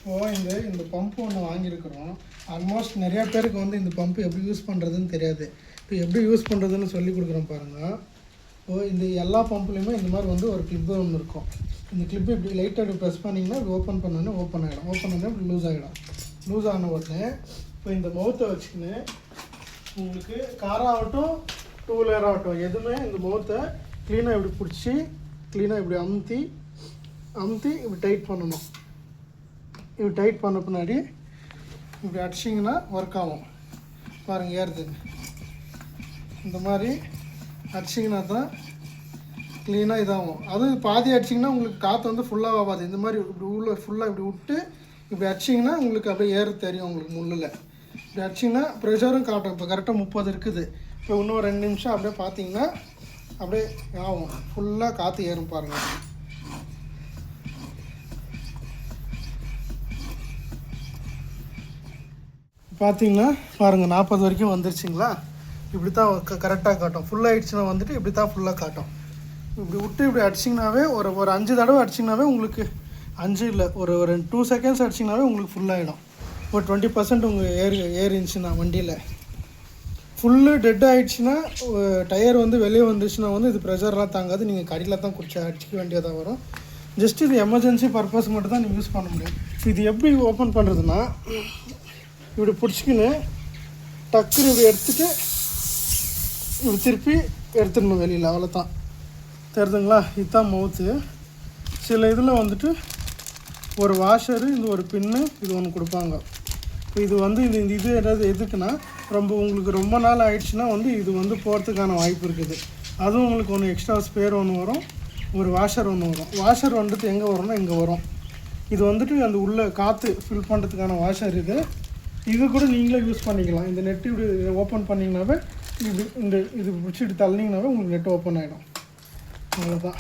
இந்த பம்பு ஒன்று வாங்கியிருக்கிறோம். ஆல்மோஸ்ட் நிறையா பேருக்கு வந்து இந்த பம்பு எப்படி யூஸ் பண்ணுறதுன்னு தெரியாது. இப்போ எப்படி யூஸ் பண்ணுறதுன்னு சொல்லி கொடுக்குறோம் பாருங்கள். இந்த எல்லா பம்புலேயுமே இந்த மாதிரி வந்து ஒரு கிளிப்பு ஒன்று இருக்கும். இந்த கிளிப்பு இப்படி லைட்டாக இப்படி ப்ரெஸ் பண்ணிங்கன்னா இப்படி ஓப்பன் பண்ணோன்னே ஓப்பன் ஆகிடும். ஓப்பன் பண்ணால் இப்படி லூஸ் ஆகிடும். லூஸ் ஆன உடனே இப்போ இந்த மவுத்தை வச்சுக்கின்னு உங்களுக்கு காராகட்டும் டூ வீலர் ஆகட்டும் எதுவுமே இந்த மவுத்தை க்ளீனாக இப்படி பிடிச்சி க்ளீனாக இப்படி அமுத்தி இப்படி டைட் பண்ணணும். இப்படி டைட் பண்ண பின்னாடி இப்படி அடிச்சிங்கன்னா ஒர்க் ஆகும். பாருங்கள் ஏறுது. இந்த மாதிரி அடிச்சிங்கன்னா தான் க்ளீனாக இதாகும். அதுவும் பாதி அடிச்சிங்கன்னா உங்களுக்கு காற்று வந்து ஃபுல்லாக ஆகாது. இந்த மாதிரி இப்படி உள்ள ஃபுல்லாக இப்படி விட்டு இப்படி அடிச்சிங்கன்னா உங்களுக்கு அப்படியே ஏற தெரியும். உங்களுக்கு முள்ளில் இப்படி அடிச்சிங்கன்னா ப்ரெஷரும் காட்டும். இப்போ கரெக்டாக 30 இருக்குது. இப்போ இன்னும் 2 நிமிஷம் அப்படியே பார்த்தீங்கன்னா அப்படியே ஆகும். ஃபுல்லாக காற்று ஏறும் பாருங்கள். பார்த்தீங்கன்னா பாருங்கள் 40 வரைக்கும் வந்துருச்சுங்களா. இப்படி தான் கரெக்டாக காட்டும். ஃபுல்லாகிடுச்சுன்னா வந்துட்டு இப்படி தான் ஃபுல்லாக காட்டும். இப்படி விட்டு இப்படி அடிச்சிங்கனாவே ஒரு 5 தடவை அடிச்சிங்கனாவே உங்களுக்கு 5 இல்லை ஒரு 2 செகண்ட்ஸ் அடிச்சிங்கனாவே உங்களுக்கு ஃபுல்லாகிடும். ஒரு 20% உங்கள் ஏறிச்சுன்னா வண்டியில் ஃபுல்லு டெட் ஆகிடுச்சுன்னா டயர் வந்து வெளியே வந்துச்சுன்னா வந்து இது ப்ரெஷர்லாம் தாங்காது. நீங்கள் கடையில் தான் அடிச்சிக்க வேண்டியதாக வரும். ஜஸ்ட் இது எமர்ஜென்சி பர்பஸ் மட்டும் தான் நீங்கள் யூஸ் பண்ண முடியும். இது எப்படி ஓப்பன் பண்ணுறதுன்னா இப்படி பிடிச்சிக்கின்னு டக்குன்னு இப்படி எடுத்துகிட்டு இப்படி திருப்பி எடுத்துடணும் வெளியில். அவ்வளோதான். தெரியுதுங்களா? இதுதான் மவுத்து. சில இதில் வந்துட்டு ஒரு வாஷரு, இது ஒரு பின்னு, இது ஒன்று கொடுப்பாங்க. இது வந்து இது ஏதாவது எதுக்குன்னா உங்களுக்கு ரொம்ப நாள் ஆகிடுச்சுன்னா வந்து இது வந்து போகிறதுக்கான வாய்ப்பு இருக்குது. அதுவும் உங்களுக்கு ஒன்று எக்ஸ்ட்ரா ஸ்பேர் ஒன்று வரும், ஒரு வாஷர் ஒன்று வரும். வாஷர் வந்துட்டு எங்கே வரும்னா இங்கே வரும். இது வந்துட்டு அந்த உள்ளே காற்று ஃபில் பண்ணுறதுக்கான வாஷர் இது கூட நீங்களே யூஸ் பண்ணிக்கலாம். இந்த நெட்டு இப்படி ஓப்பன் பண்ணிங்கனாவே இது பிடிச்சிட்டு தள்ளினீங்கனாவே உங்களுக்கு நெட் ஓப்பன் ஆகிடும். அவ்வளோதான்.